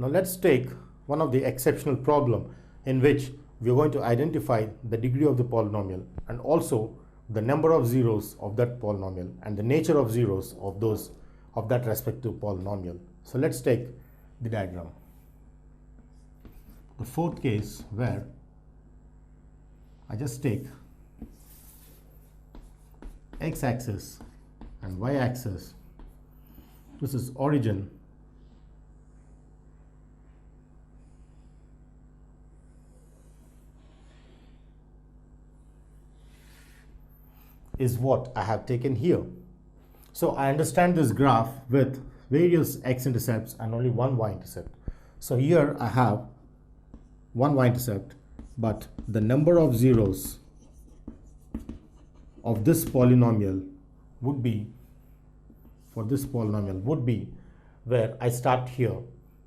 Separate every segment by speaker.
Speaker 1: Now let's take one of the exceptional problem in which we are going to identify the degree of the polynomial and also the number of zeros of that polynomial and the nature of zeros of that respective polynomial. So let's take the diagram. The fourth case where I just take x-axis and y-axis. This is origin is what I have taken here. So I understand this graph with various x-intercepts and only one y-intercept. So here I have one y-intercept, but the number of zeros of this polynomial would be, for this polynomial would be where I start here.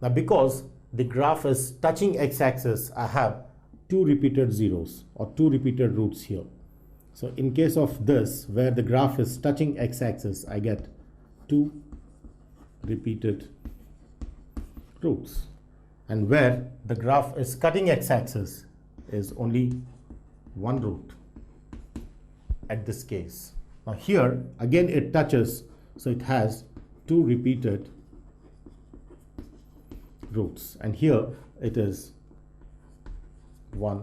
Speaker 1: Now because the graph is touching x-axis, I have two repeated zeros or two repeated roots here. So in case of this, where the graph is touching x-axis, I get two repeated roots. And where the graph is cutting x-axis is only one root at this case. Now here again it touches, so it has two repeated roots, and here it is one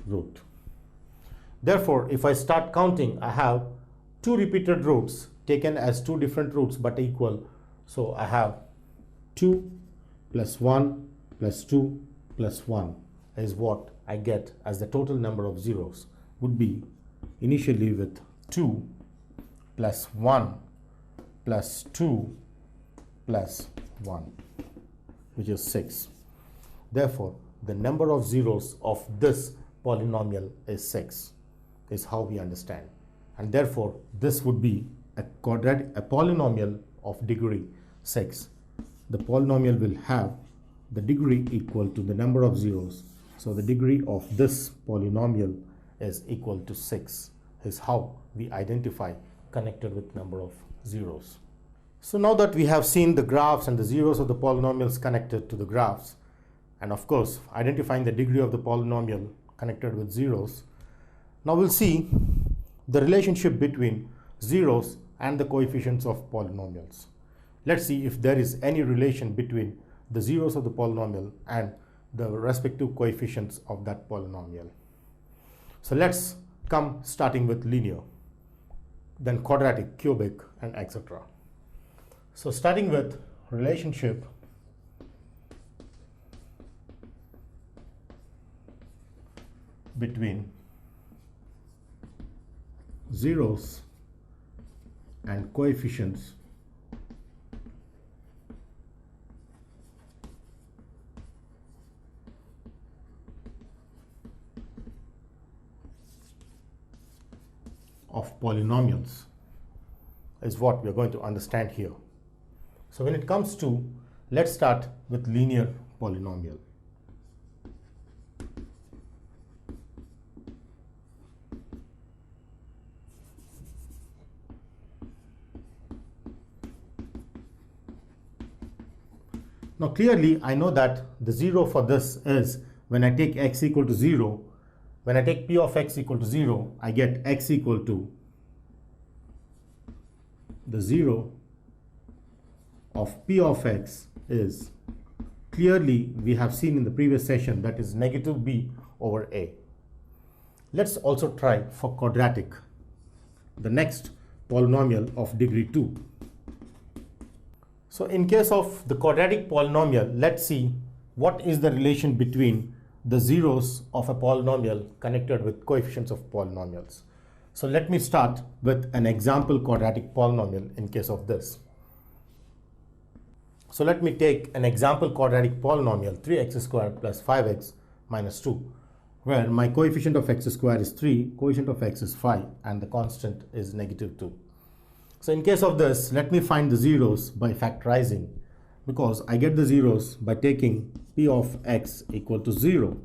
Speaker 1: root. Therefore, if I start counting, I have two repeated roots taken as two different roots but equal. So I have 2 plus 1 plus 2 plus 1 is what I get as the total number of zeros would be initially with 2 plus 1 plus 2 plus 1, which is 6. Therefore, the number of zeros of this polynomial is 6, is how we understand. And therefore, this would be a polynomial of degree 6. The polynomial will have the degree equal to the number of zeros. So the degree of this polynomial is equal to 6, is how we identify connected with number of zeros. So now that we have seen the graphs and the zeros of the polynomials connected to the graphs, and of course identifying the degree of the polynomial connected with zeros, now we'll see the relationship between zeros and the coefficients of polynomials. Let's see if there is any relation between the zeros of the polynomial and the respective coefficients of that polynomial. So let's come starting with linear, then quadratic, cubic, and etc. So starting with relationship between zeros and coefficients of polynomials is what we are going to understand here. So when it comes to, let's start with linear polynomial. Now clearly I know that the zero for this is when I take x equal to 0. When I take p of x equal to 0, I get x equal to the 0 of p of x is clearly, we have seen in the previous session, that is negative b over a. Let's also try for quadratic, the next polynomial of degree 2. So in case of the quadratic polynomial, let's see what is the relation between the zeros of a polynomial connected with coefficients of polynomials. So let me start with an example quadratic polynomial in case of this. So let me take an example quadratic polynomial 3x squared plus 5x minus 2, where my coefficient of x squared is 3, coefficient of x is 5, and the constant is negative 2. So in case of this, let me find the zeros by factorizing, because I get the zeros by taking p of x equal to 0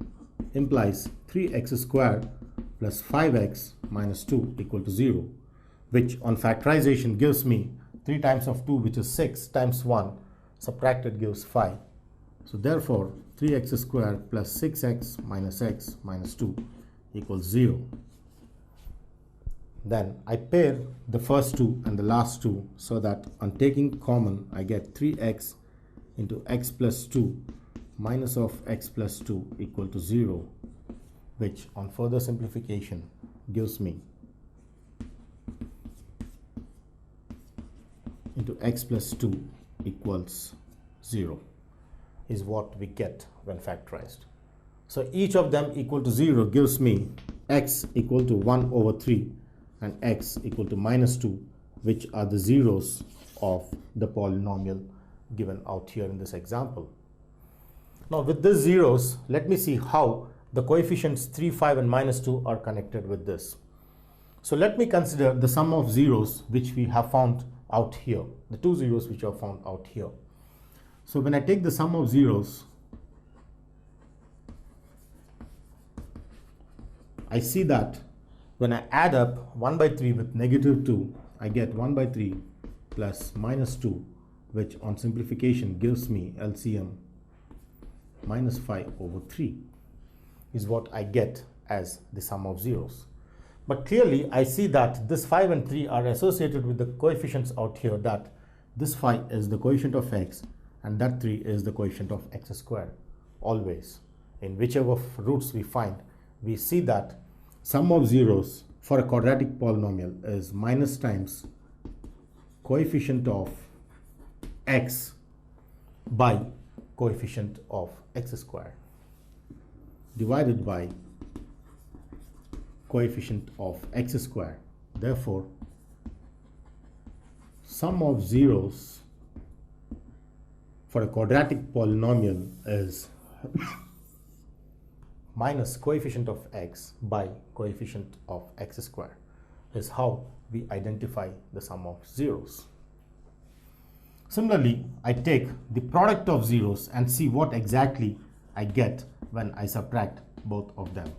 Speaker 1: implies 3x squared plus 5x minus 2 equal to 0, which on factorization gives me 3 times of 2, which is 6, times 1 subtracted gives 5, So therefore 3x squared plus 6x minus 2 equals 0. Then I pair the first two and the last two so that on taking common I get 3x into x plus 2 minus of x plus 2 equal to 0, which on further simplification gives me into x plus 2 equals 0 is what we get when factorized. So each of them equal to 0 gives me x equal to 1 over 3 and x equal to minus 2, which are the zeros of the polynomial given out here in this example. Now with these zeros, let me see how the coefficients 3, 5 and minus 2 are connected with this. So let me consider the sum of zeros which we have found out here, the two zeros which are found out here. So when I take the sum of zeros, I see that when I add up 1 by 3 with negative 2, I get 1 by 3 plus minus 2, which on simplification gives me LCM minus 5 over 3 is what I get as the sum of zeros. But clearly I see that this 5 and 3 are associated with the coefficients out here, that this 5 is the coefficient of x and that 3 is the coefficient of x squared. Always, in whichever roots we find, we see that sum of zeros for a quadratic polynomial is minus times coefficient of x by coefficient of x squared divided by coefficient of x squared. Therefore, sum of zeros for a quadratic polynomial is minus coefficient of x by coefficient of x squared is how we identify the sum of zeros. Similarly, I take the product of zeros and see what exactly I get when I subtract both of them.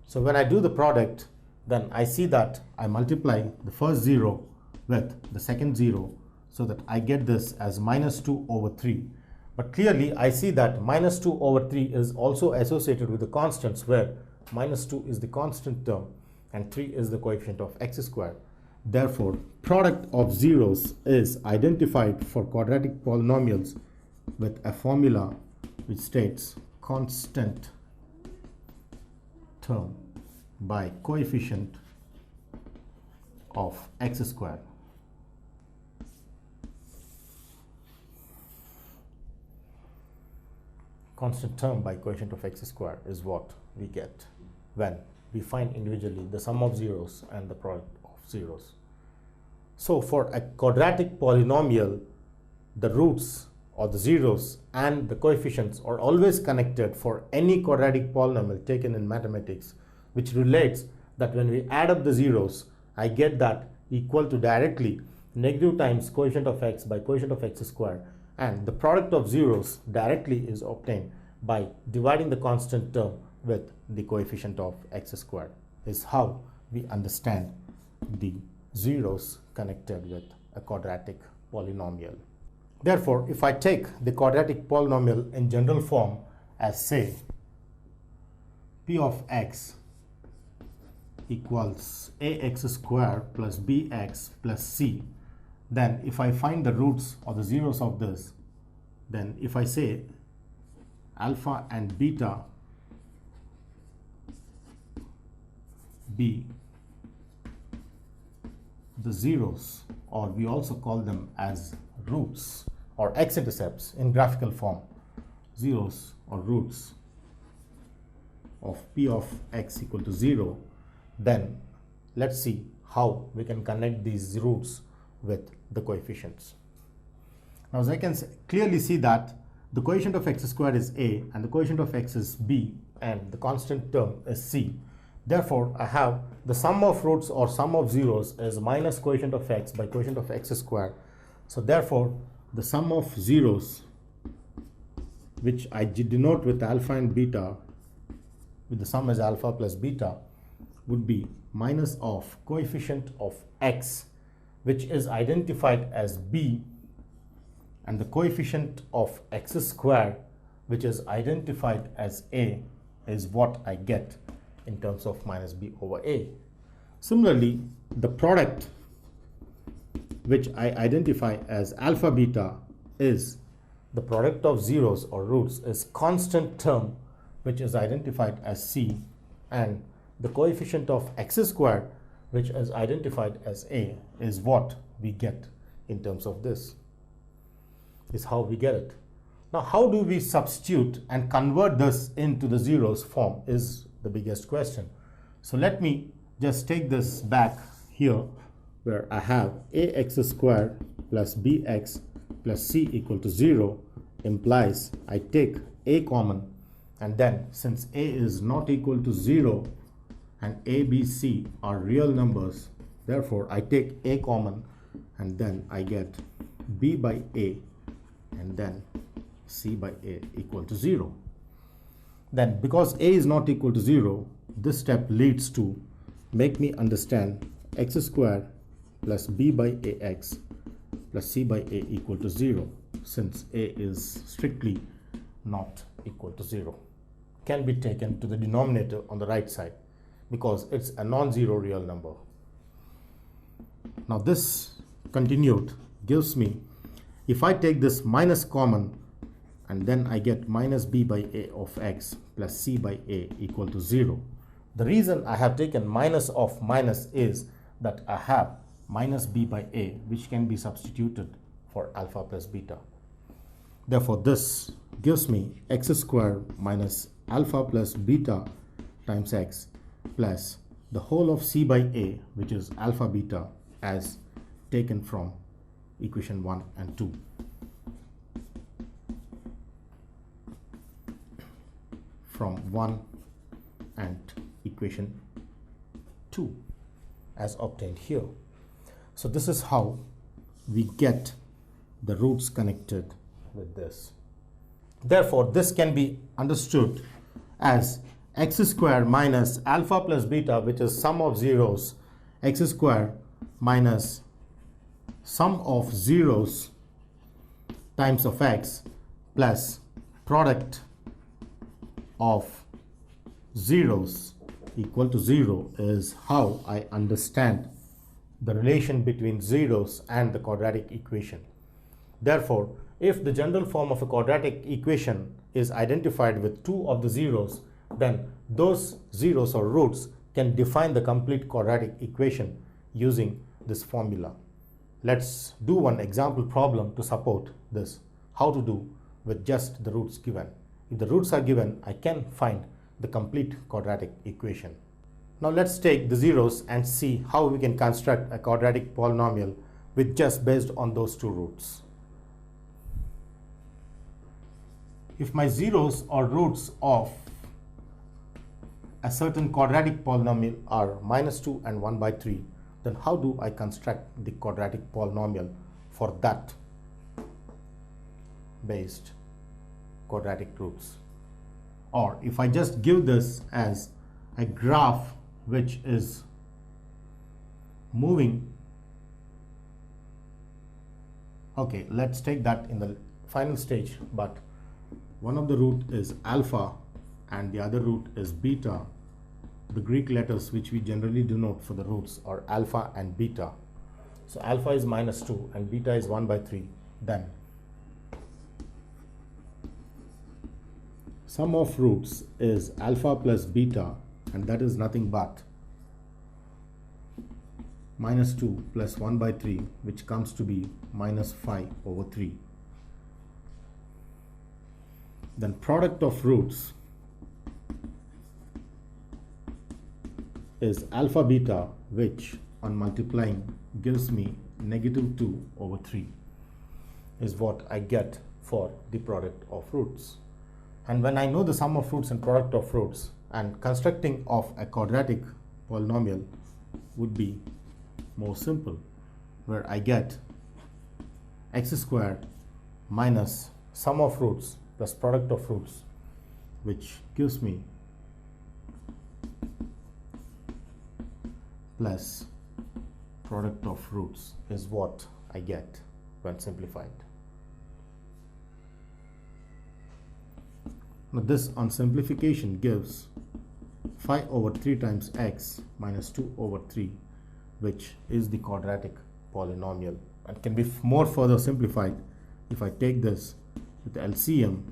Speaker 1: So when I do the product, then I see that I multiply the first 0 with the second 0 so that I get this as minus 2 over 3. But clearly I see that minus 2 over 3 is also associated with the constants, where minus 2 is the constant term and 3 is the coefficient of x squared. Therefore, product of zeros is identified for quadratic polynomials with a formula which states constant term by coefficient of x squared. Constant term by coefficient of x squared is what we get when we find individually the sum of zeros and the product of zeros. So for a quadratic polynomial, the roots or the zeros and the coefficients are always connected for any quadratic polynomial taken in mathematics, which relates that when we add up the zeros, I get that equal to directly negative times coefficient of x by coefficient of x squared, and the product of zeros directly is obtained by dividing the constant term with the coefficient of x squared is how we understand the zeros connected with a quadratic polynomial. Therefore, if I take the quadratic polynomial in general form as, say, p of x equals ax squared plus bx plus c, then if I find the roots or the zeros of this, then if I say alpha and beta be the zeros, or we also call them as roots or x-intercepts in graphical form, zeros or roots of p of x equal to 0, then let's see how we can connect these roots with the coefficients. Now, as I can clearly see that the coefficient of x squared is a and the coefficient of x is b and the constant term is c. Therefore, I have the sum of roots or sum of zeros is minus coefficient of x by coefficient of x squared. So therefore, the sum of zeros, which I denote with alpha and beta, with the sum as alpha plus beta, would be minus of coefficient of x, which is identified as b, and the coefficient of x squared, which is identified as a, is what I get in terms of minus b over a. Similarly, the product which I identify as alpha beta is the product of zeros or roots is constant term which is identified as c, and the coefficient of x squared which is identified as a is what we get in terms of this. Is how we get it. Now how do we substitute and convert this into the zeros form is the biggest question. So let me just take this back here where I have ax squared plus bx plus c equal to 0 implies I take a common, and then since a is not equal to 0 and a, b, c are real numbers, therefore I take a common and then I get b by a and then c by a equal to 0. Then because a is not equal to 0, this step leads to make me understand x squared plus b by ax plus c by a equal to 0, since a is strictly not equal to 0. Can be taken to the denominator on the right side because it's a non-zero real number. Now this continued gives me, if I take this minus common, and then I get minus b by a of x plus c by a equal to 0. The reason I have taken minus of minus is that I have minus b by a, which can be substituted for alpha plus beta. Therefore this gives me x squared minus alpha plus beta times x plus the whole of c by a, which is alpha beta, as taken from equation 1 and 2. From 1 and equation 2 as obtained here. So this is how we get the roots connected with this. Therefore this can be understood as x squared minus alpha plus beta, which is sum of zeros, x squared minus sum of zeros times of x plus product of zeros equal to 0 is how I understand the relation between zeros and the quadratic equation. Therefore, if the general form of a quadratic equation is identified with two of the zeros, then those zeros or roots can define the complete quadratic equation using this formula. Let's do one example problem to support this, how to do with just the roots given. If the roots are given, I can find the complete quadratic equation. Now let's take the zeros and see how we can construct a quadratic polynomial with just based on those two roots. If my zeros or roots of a certain quadratic polynomial are minus 2 and 1 by 3, then how do I construct the quadratic polynomial for that based quadratic roots? Or if I just give this as a graph which is moving, okay, let's take that in the final stage, but one of the root is alpha and the other root is beta. The Greek letters which we generally denote for the roots are alpha and beta. So alpha is minus 2 and beta is 1 by 3. Then sum of roots is alpha plus beta, and that is nothing but minus 2 plus 1 by 3, which comes to be minus 5 over 3. Then product of roots is alpha beta, which on multiplying gives me negative 2 over 3 is what I get for the product of roots. And when I know the sum of roots and product of roots, and constructing of a quadratic polynomial would be more simple, where I get x squared minus sum of roots plus product of roots, which gives me plus product of roots is what I get when simplified. Now this on simplification gives 5 over 3 times x minus 2 over 3, which is the quadratic polynomial, and can be more further simplified if I take this with the LCM.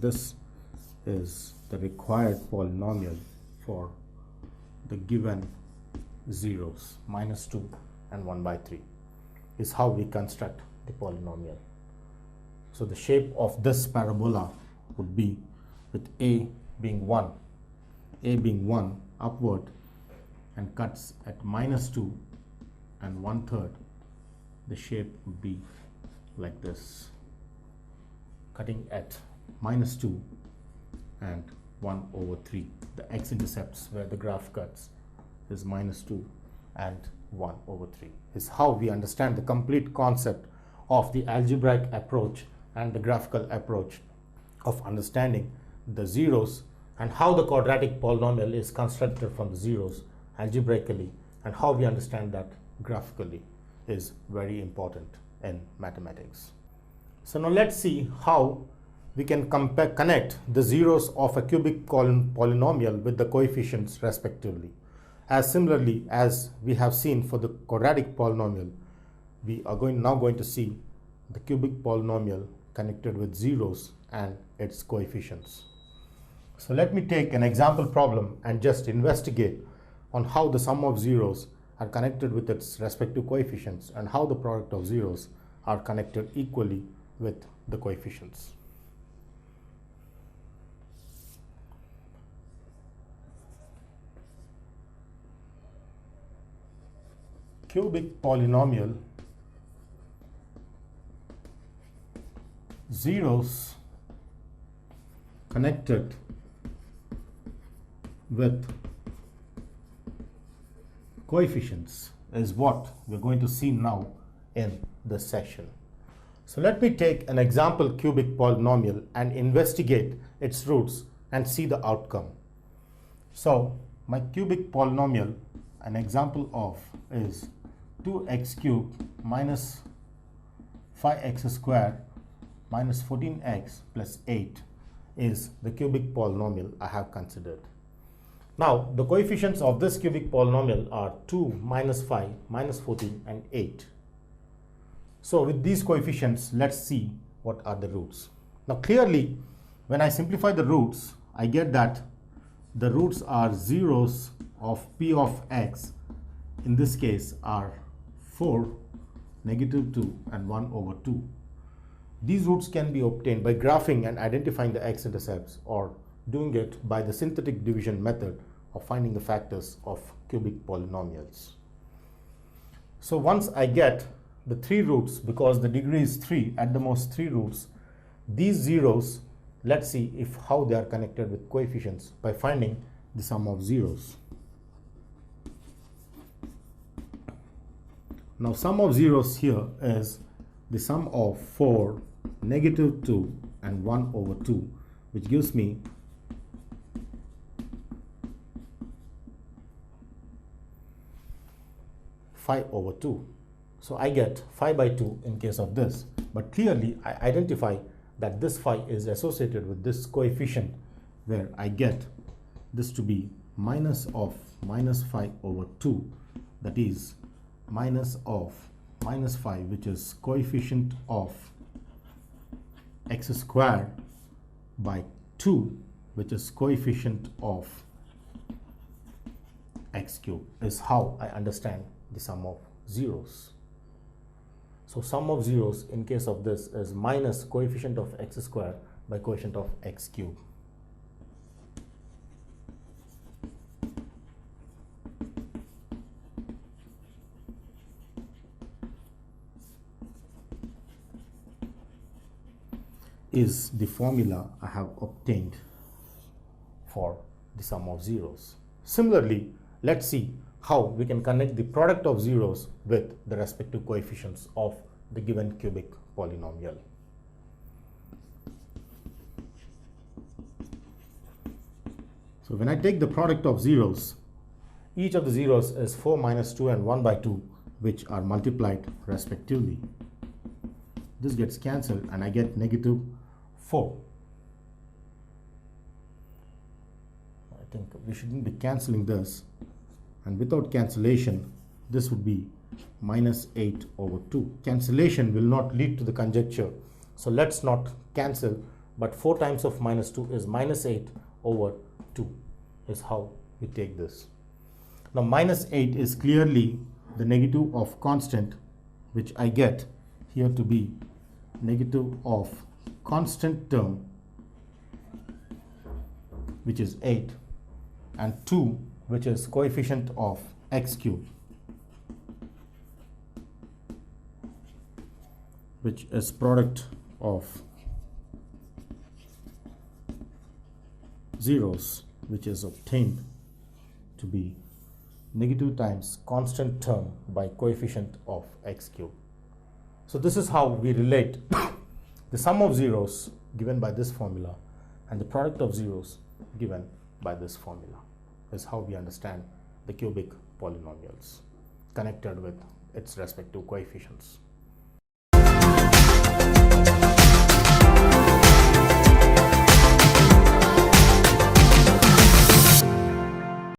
Speaker 1: This is the required polynomial for the given zeros, minus 2 and 1 by 3 is how we construct the polynomial. So the shape of this parabola would be with a being 1 upward and cuts at minus 2 and 1/3. The shape would be like this, cutting at minus 2 and 1 over 3. The x-intercepts where the graph cuts is minus 2 and 1 over 3 is how we understand the complete concept of the algebraic approach and the graphical approach of understanding the zeros, and how the quadratic polynomial is constructed from the zeros algebraically, and how we understand that graphically is very important in mathematics. So now let's see how we can connect the zeros of a cubic polynomial with the coefficients respectively. As similarly as we have seen for the quadratic polynomial, we are now going to see the cubic polynomial connected with zeros and its coefficients. So let me take an example problem and just investigate on how the sum of zeros are connected with its respective coefficients, and how the product of zeros are connected equally with the coefficients. Cubic polynomial, zeros connected with coefficients is what we're going to see now in this session. So let me take an example cubic polynomial and investigate its roots and see the outcome. So my cubic polynomial, an example of is 2x cubed minus 5x squared minus 14x plus 8 is the cubic polynomial I have considered. Now the coefficients of this cubic polynomial are 2, minus 5, minus 14 and 8. So with these coefficients, let's see what are the roots. Now clearly when I simplify the roots, I get that the roots are zeros of p of x, in this case are 4, negative 2 and 1 over 2. These roots can be obtained by graphing and identifying the x-intercepts, or doing it by the synthetic division method of finding the factors of cubic polynomials. So once I get the 3 roots, because the degree is 3, at the most 3 roots, these zeros, let's see if how they are connected with coefficients by finding the sum of zeros. Now sum of zeros here is the sum of 4, negative 2 and 1 over 2, which gives me 5 over 2. So I get 5 by 2 in case of this, but clearly I identify that this 5 is associated with this coefficient, where I get this to be minus of minus 5 over 2, that is minus of minus 5, which is coefficient of x squared, by 2, which is coefficient of x cubed, is how I understand the sum of zeros. So sum of zeros in case of this is minus coefficient of x squared by coefficient of x cubed. Is the formula I have obtained for the sum of zeros. Similarly, let's see how we can connect the product of zeros with the respective coefficients of the given cubic polynomial. So when I take the product of zeros, each of the zeros is 4, minus 2 and 1 by 2, which are multiplied respectively. this gets cancelled and I get negative 4. I think we shouldn't be cancelling this, and without cancellation this would be minus 8 over 2. Cancellation will not lead to the conjecture, so let's not cancel, but 4 times of minus 2 is minus 8 over 2 is how we take this. Now minus 8 is clearly the negative of constant, which I get here to be negative of constant term, which is 8, and 2, which is coefficient of x cube, which is product of zeros, which is obtained to be negative times constant term by coefficient of x cube. So this is how we relate the sum of zeros given by this formula and the product of zeros given by this formula is how we understand the cubic polynomials connected with its respective coefficients.